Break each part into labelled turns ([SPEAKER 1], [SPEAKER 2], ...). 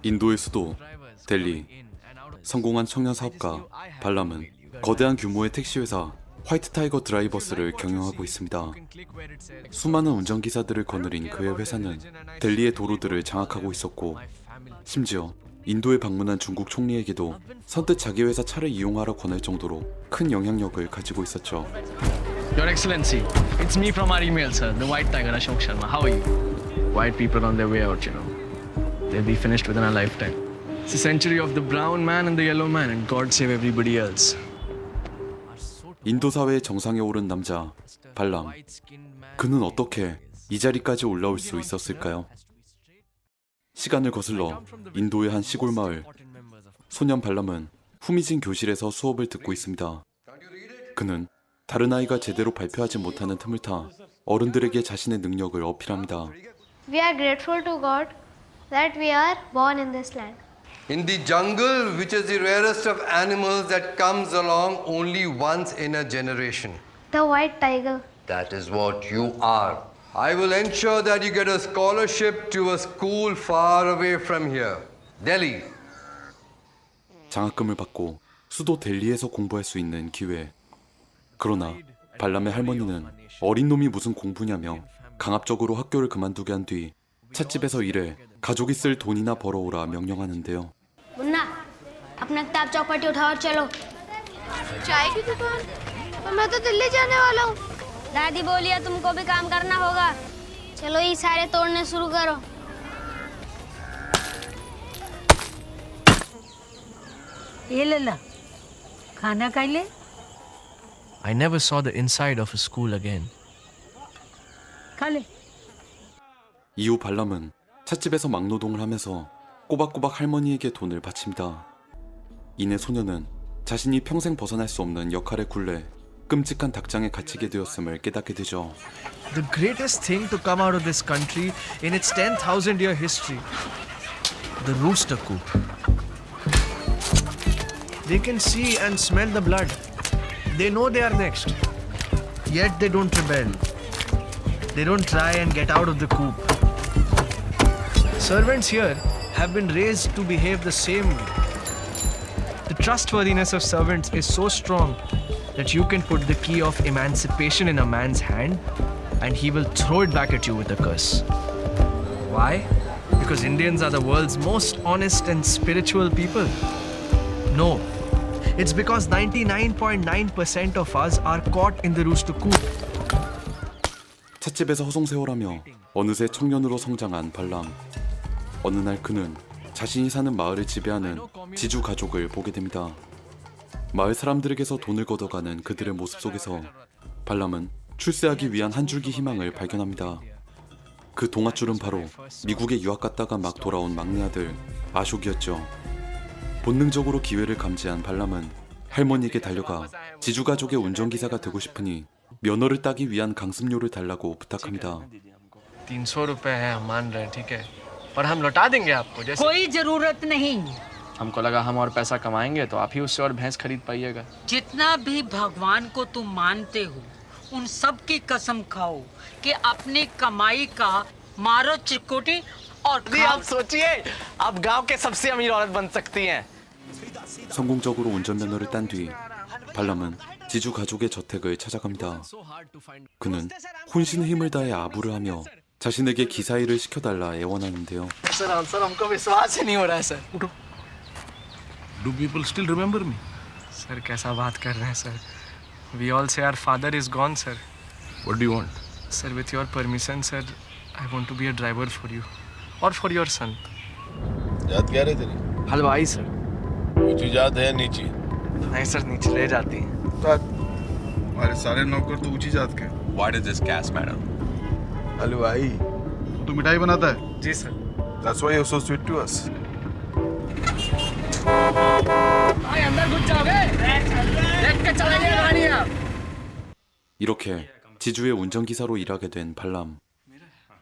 [SPEAKER 1] 인도의 수도 델리. 성공한 청년 사업가 발람은 거대한 규모의 택시회사 화이트 타이거 드라이버스를 경영하고 있습니다. 수많은 운전기사들을 거느린 그의 회사는 델리의 도로들을 장악하고 있었고, 심지어 인도에 방문한 중국 총리에게도 선뜻 자기 회사 차를 이용하라 권할 정도로 큰 영향력을 가지고 있었죠.
[SPEAKER 2] Your Excellency, it's me from our email, sir. The White Tiger, Ashok Sharma. How are you? White people on their way out, you know. They'll be finished within our lifetime. It's a century of the brown man and the yellow man, and God save everybody else.
[SPEAKER 1] 인도 사회의 정상에 오른 남자 발람. 그는 어떻게 이 자리까지 올라올 수 있었을까요? 시간을 거슬러 인도의 한 시골 마을. 소년 발람은 후미진 교실에서 수업을 듣고 있습니다. 그는 다른 아이가 제대로 발표하지 못하는 틈을 타 어른들에게 자신의 능력을 어필합니다.
[SPEAKER 3] We are grateful to God that we are born in this land.
[SPEAKER 4] In the jungle, which is the rarest of animals that comes along only once in a generation.
[SPEAKER 3] The white tiger.
[SPEAKER 4] That is what you are. I will ensure that you get a scholarship to a school far away from here. Delhi.
[SPEAKER 1] 장학금을 받고 수도 델리에서 공부할 수 있는 기회. 그러나 발람의 할머니는 어린 놈이 무슨 공부냐며 강압적으로 학교를 그만두게 한 뒤 찻집에서 일해 가족이 쓸 돈이나 벌어오라 명령하는데요.
[SPEAKER 3] मुन्ना, अपना किताब चौपटी उठाओ और चलो। चाय की दुकान? पर मैं तो दिल्ली जाने वाला हूँ। दादी बोली है तुमको भी काम करना होगा। चलो ये सारे तोड़ने शुरू करो।
[SPEAKER 5] ये ले ला खाना खा ले
[SPEAKER 2] I never saw the inside of a school again.
[SPEAKER 5] खा ले
[SPEAKER 1] 이후 발람은 찻집에서 막노동을 하면서 꼬박꼬박 할머니에게 돈을 바칩니다. 이내 소녀는 자신이 평생 벗어날 수 없는 역할에 굴레 끔찍한 닭장에 갇히게 되었음을 깨닫게 되죠.
[SPEAKER 2] The greatest thing to come out of this country in its 10,000-year history. The rooster coop. They can see and smell the blood. They know they are next. Yet they don't rebel. They don't try and get out of the coop. Servants here have been raised to behave the same way. The trustworthiness of servants is so strong that you can put the key of emancipation in a man's hand and he will throw it back at you with a curse. Why? Because Indians are the world's most honest and spiritual people. No. It's because 99.9% of us are caught in the rooster coop.
[SPEAKER 1] 찻집에서 허송세월하며 어느새 청년으로 성장한 발람. 어느 날 그는 자신이 사는 마을을 지배하는 지주 가족을 보게 됩니다. 마을 사람들에게서 돈을 걷어가는 그들의 모습 속에서 발람은 출세하기 위한 한 줄기 희망을 발견합니다. 그 동아줄은 바로 미국에 유학 갔다가 막 돌아온 막내 아들 아숍이었죠. 본능적으로 기회를 감지한 발람은 할머니에게 달려가 지주 가족의 운전기사가 되고 싶으니 면허를 따기 위한 강습료를 달라고 부탁합니다.
[SPEAKER 2] 300 रुपए है हम मान रहे हैं ठीक है पर हम लौटा देंगे आपको जैसे
[SPEAKER 5] कोई जरूरत नहीं
[SPEAKER 2] हमको लगा हम और पैसा कमाएंगे तो आप ही उससे और भैंस खरीद पाइएगा
[SPEAKER 5] जितना भी भगवान को तुम मानते हो उन सब की कसम खाओ कि अपनी कमाई का मारो चिकोटी और
[SPEAKER 2] आप सोचिए आप गांव के सबसे अमीर औरत बन सकती हैं
[SPEAKER 1] 성공적으로 운전면허를 딴 뒤 발람은 지주 가족의 저택을 찾아갑니다. 그는 혼신의 힘을 다해 아부를 하며 자신에게 기사 일을 시켜달라 애원하는데요.
[SPEAKER 2] सर हमको विश्वास ही नहीं हो रहा है sir
[SPEAKER 6] Do people still remember me?
[SPEAKER 2] Sir कैसा बात कर रहे हैं sir We all say our father is gone sir
[SPEAKER 6] What do you want?
[SPEAKER 2] Sir with your permission sir I want to be a driver for you or for your son
[SPEAKER 6] जात क्या रे तेरी?
[SPEAKER 2] हलवाई सर
[SPEAKER 6] ऊंची जात है नीची?
[SPEAKER 2] नहीं सर नीचे ले जाती है
[SPEAKER 6] हमारे सारे नौकर तो ऊंची जात के।
[SPEAKER 7] Why does this gas matter?
[SPEAKER 6] हलवाई तू मिठाई बनाता है?
[SPEAKER 2] जी sir
[SPEAKER 6] That's why you're so sweet to us.
[SPEAKER 2] भाई अंदर घुस जाओगे देख के चलेंगे गाड़ी आप
[SPEAKER 1] 이렇게 지주의 운전기사로 일하게 된 발람.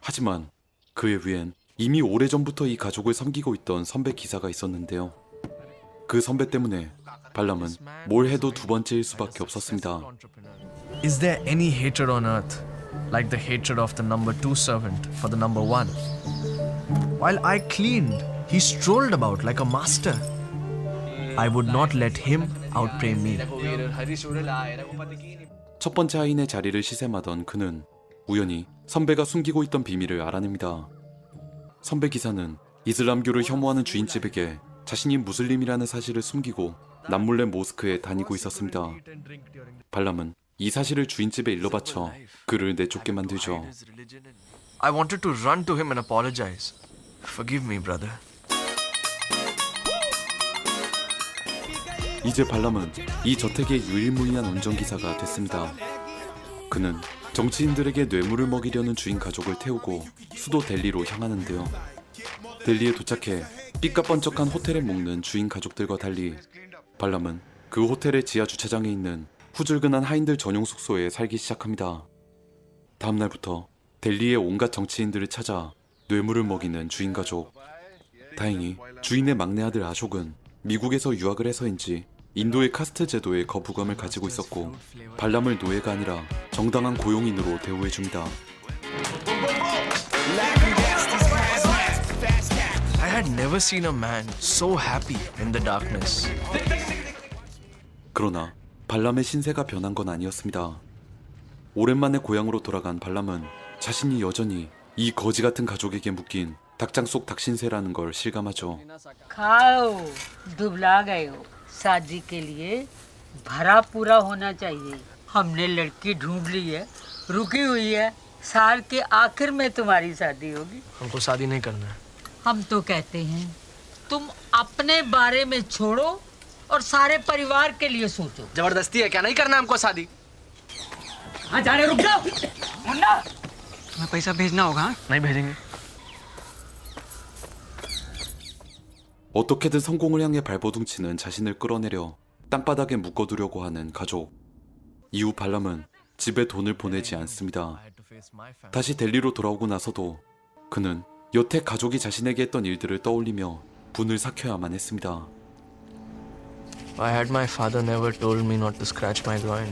[SPEAKER 1] 하지만 그의 위엔 이미 오래전부터 이 가족을 섬기고 있던 선배 기사가 있었는데요. 그 선배 때문에 발람은 뭘 해도 두 번째일 수밖에 없었습니다.
[SPEAKER 2] Is there any hatred on earth like the hatred of the number 2 servant for the number 1? While I cleaned He strolled about like a master. I would not let him outpray me.
[SPEAKER 1] 첫 번째 하인의 자리를 시샘하던 그는 우연히 선배가 숨기고 있던 비밀을 알아냅니다. 선배 기사는 이슬람교를 혐오하는 주인집에게 자신이 무슬림이라는 사실을 숨기고 남몰래 모스크에 다니고 있었습니다. 발람은 이 사실을 주인집에 일러바쳐 그를 내쫓게 만들죠.
[SPEAKER 2] I wanted to run to him and apologize. Forgive me, brother.
[SPEAKER 1] 이제 발람은 이 저택의 유일무이한 운전기사가 됐습니다. 그는 정치인들에게 뇌물을 먹이려는 주인 가족을 태우고 수도 델리로 향하는데요. 델리에 도착해 삐까번쩍한 호텔에 묵는 주인 가족들과 달리 발람은 그 호텔의 지하 주차장에 있는 후줄근한 하인들 전용 숙소에 살기 시작합니다. 다음 날부터 델리의 온갖 정치인들을 찾아 뇌물을 먹이는 주인 가족. 다행히 주인의 막내 아들 아숍은 미국에서 유학을 해서인지 인도의 카스트 제도에 거부감을 가지고 있었고 발람을 노예가 아니라 정당한 고용인으로 대우해줍니다.
[SPEAKER 2] I had never seen a man so happy in the darkness.
[SPEAKER 1] 그러나 발람의 신세가 변한 건 아니었습니다. 오랜만에 고향으로 돌아간 발람은 자신이 여전히 이 거지 같은 가족에게 묶인 닭장 속 닭신세라는 걸 실감하죠.
[SPEAKER 5] खाओ दुबला गए हो शादी के लिए भरा पूरा होना चाहिए हमने लड़की ढूंढ ली है रुकी हुई है साल के आखिर में तुम्हारी शादी होगी
[SPEAKER 2] हमको शादी नहीं करना है.
[SPEAKER 5] हम तो कहते हैं तुम अपने बारे में छोड़ो और सारे परिवार के लिए सोचो
[SPEAKER 2] जबरदस्ती है क्या? नहीं करना हमको शादी.
[SPEAKER 5] हाँ जाने रुक जाओ मुन्ना
[SPEAKER 7] तुम्हें पैसा भेजना होगा हाँ?
[SPEAKER 2] नहीं भेजेंगे.
[SPEAKER 1] 어떻게든 성공을 향해 발버둥치는 자신을 끌어내려 땅바닥에 묶어두려고 하는 가족. 이후 발람은 집에 돈을 보내지 않습니다. 다시 델리로 돌아오고 나서도 그는 여태 가족이 자신에게 했던 일들을 떠올리며 분을 삭혀야만 했습니다.
[SPEAKER 2] Why had my father never told me not to scratch my groin?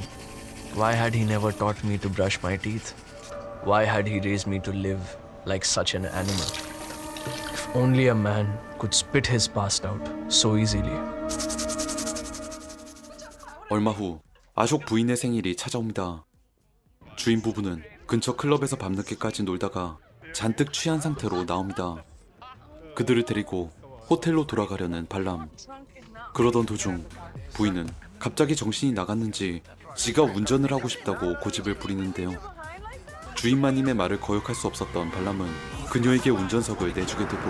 [SPEAKER 2] Why had he never taught me to brush my teeth? Why had he raised me to live like such an animal? If only a man could spit his past out so easily.
[SPEAKER 1] 얼마 후 아숍 부인의 생일이 찾아옵니다. 주인 부부는 근처 클럽에서 밤늦게까지 놀다가 잔뜩 취한 상태로 나옵니다. 그들을 데리고 호텔로 돌아가려는 발람. 그러던 도중 부인은 갑자기 정신이 나갔는지 지가 운전을 하고 싶다고 고집을 부리는데요. 주인마님의 말을 거역할 수 없었던 발람은 그녀에게 운전석을 내주게 되고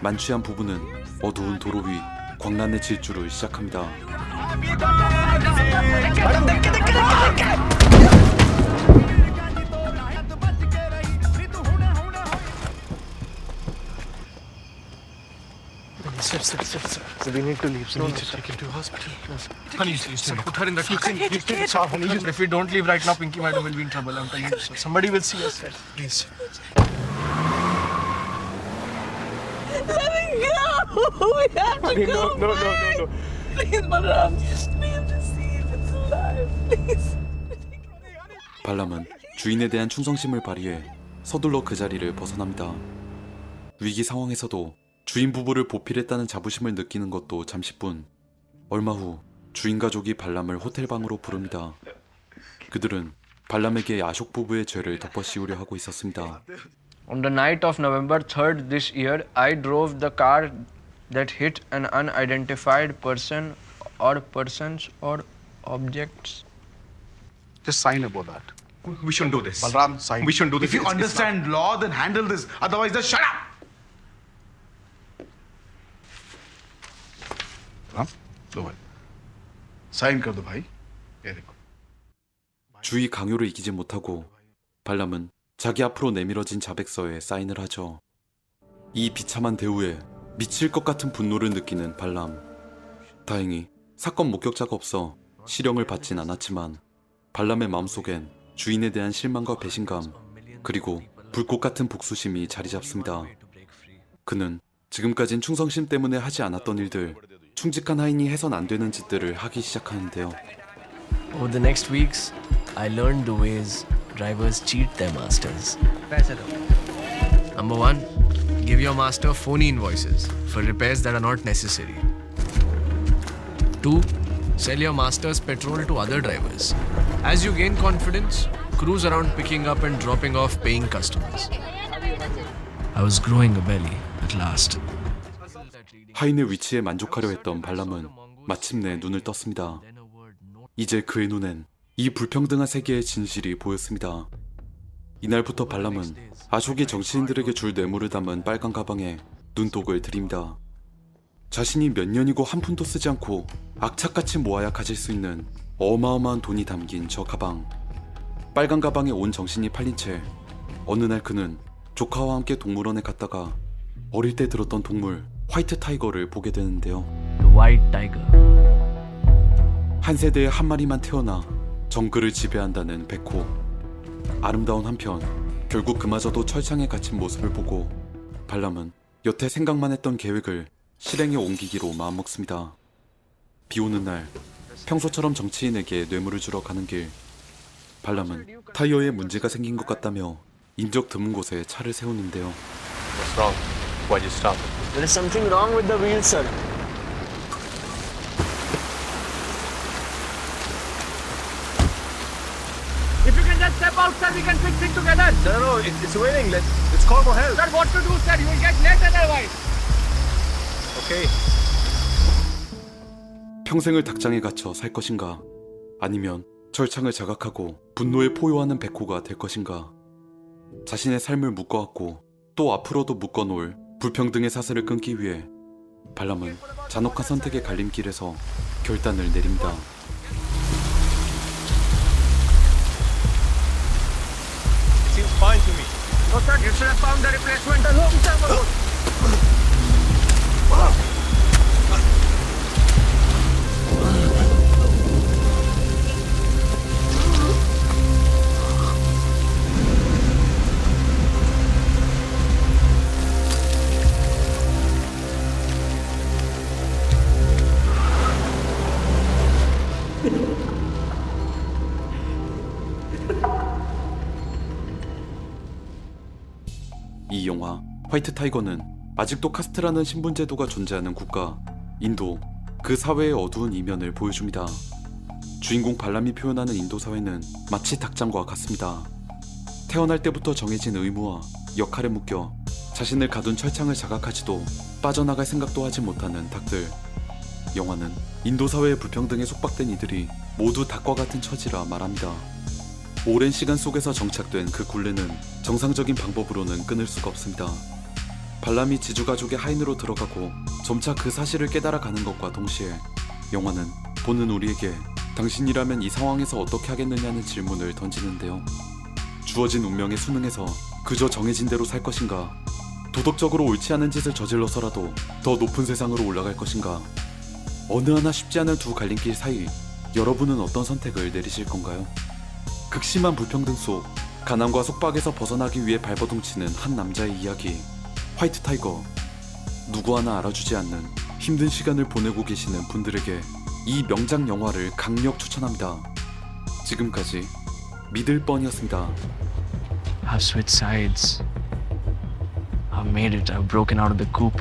[SPEAKER 1] 만취한 부부는 어두운 도로 위 광란의 질주를 시작합니다.
[SPEAKER 2] Sir, we need to leave. We need to take him to hospital. Honey, put her in the kitchen. If we don't leave right now, Pinky madam will be in trouble. I'm telling you, sir. Somebody will see us, sir. Please.
[SPEAKER 8] Let me go! We have to go! No. Please, Balaram, we have to see if it's alive. Please.
[SPEAKER 1] 발람은 주인에 대한 충성심을 발휘해 서둘러 그 자리를 벗어납니다. 위기 상황에서도 주인 부부를 보필했다는 자부심을 느끼는 것도 잠시뿐. 얼마 후 주인 가족이 발람을 호텔방으로 부릅니다. 그들은 발람에게 아숍 부부의 죄를 덮어씌우려 하고 있었습니다.
[SPEAKER 2] On the night of November 3rd this year, I drove the car that hit an unidentified person or persons or objects.
[SPEAKER 6] Just sign about that.
[SPEAKER 9] We shouldn't do this.
[SPEAKER 6] Balram, sign.
[SPEAKER 9] We shouldn't do this.
[SPEAKER 6] If you
[SPEAKER 9] It's
[SPEAKER 6] understand law, then handle this. Otherwise, just shut up. हाँ? लो भाई. साइन कर दो भाई. ये देखो.
[SPEAKER 1] 주의 강요를 이기지 못하고 발람은 자기 앞으로 내밀어진 자백서에 사인을 하죠. 이 비참한 대우에 미칠 것 같은 분노를 느끼는 발람. 다행히 사건 목격자가 없어 실형을 받진 않았지만 발람의 마음속엔 주인에 대한 실망과 배신감 그리고 불꽃 같은 복수심이 자리 잡습니다. 그는 지금까진 충성심 때문에 하지 않았던 일들, 충직한 하인이 해선 안 되는 짓들을 하기 시작하는데요.
[SPEAKER 2] Over the next weeks, I learned the ways drivers cheat their masters. Number one, Give your master phony invoices for repairs that are not necessary. 2. Sell your master's petrol to other drivers. As you gain confidence, cruise around picking up and dropping off paying customers. I was growing a belly at last.
[SPEAKER 1] 하인의 위치에 만족하려 했던 발람은 마침내 눈을 떴습니다. 이제 그의 눈엔 이 불평등한 세계의 진실이 보였습니다. 이날부터 발람은 아숍의 정치인들에게 줄 뇌물을 담은 빨간 가방에 눈독을 들입니다. 자신이 몇 년이고 한 푼도 쓰지 않고 악착같이 모아야 가질 수 있는 어마어마한 돈이 담긴 저 가방. 빨간 가방에 온 정신이 팔린 채 어느 날 그는 조카와 함께 동물원에 갔다가 어릴 때 들었던 동물 화이트 타이거를 보게 되는데요.
[SPEAKER 2] The White Tiger.
[SPEAKER 1] 한 세대에 한 마리만 태어나 정글을 지배한다는 백호. 아름다운 한편 결국 그마저도 철창에 갇힌 모습을 보고 발람은 여태 생각만 했던 계획을 실행에 옮기기로 마음먹습니다. 비 오는 날 평소처럼 정치인에게 뇌물을 주러 가는 길, 발람은 타이어에 문제가 생긴 것 같다며 인적 드문 곳에 차를 세우는데요.
[SPEAKER 9] What's wrong? Why'd you stop?
[SPEAKER 8] There is something wrong with the wheel, sir.
[SPEAKER 2] If you can just step out, sir, we can fix it together.
[SPEAKER 9] No, it's raining. Let's call for help.
[SPEAKER 2] Sir, what to do, sir? You will get late otherwise.
[SPEAKER 9] Okay.
[SPEAKER 1] 평생을 닭장에 갇혀 살 것인가, 아니면 철창을 자각하고 분노에 포효하는 백호가 될 것인가. 자신의 삶을 묶어왔고 또 앞으로도 묶어놓을 불평등의 사슬을 끊기 위해 발람은 잔혹한 선택의 갈림길에서 결단을 내립니다.
[SPEAKER 9] Seems fine to me.
[SPEAKER 2] No, sir, you should have found the replacement a long time ago.
[SPEAKER 1] 이 영화 화이트 타이거는 아직도 카스트라는 신분 제도가 존재하는 국가 인도, 그 사회의 어두운 이면을 보여줍니다. 주인공 발람이 표현하는 인도 사회는 마치 닭장과 같습니다. 태어날 때부터 정해진 의무와 역할에 묶여 자신을 가둔 철창을 자각하지도 빠져나갈 생각도 하지 못하는 닭들. 영화는 인도 사회의 불평등에 속박된 이들이 모두 닭과 같은 처지라 말합니다. 오랜 시간 속에서 정착된 그 굴레는 정상적인 방법으로는 끊을 수가 없습니다. 발람이 지주 가족의 하인으로 들어가고 점차 그 사실을 깨달아가는 것과 동시에 영화는 보는 우리에게 당신이라면 이 상황에서 어떻게 하겠느냐는 질문을 던지는데요. 주어진 운명에 순응해서 그저 정해진 대로 살 것인가, 도덕적으로 옳지 않은 짓을 저질러서라도 더 높은 세상으로 올라갈 것인가. 어느 하나 쉽지 않은 두 갈림길 사이 여러분은 어떤 선택을 내리실 건가요? 극심한 불평등 속 가난과 속박에서 벗어나기 위해 발버둥치는 한 남자의 이야기, 화이트 타이거. 누구 하나 알아주지 않는 힘든 시간을 보내고 계시는 분들에게 이 명작 영화를 강력 추천합니다. 지금까지 믿을 뻔이었습니다.
[SPEAKER 2] I've switched sides. I've made it. I've broken out of the coop.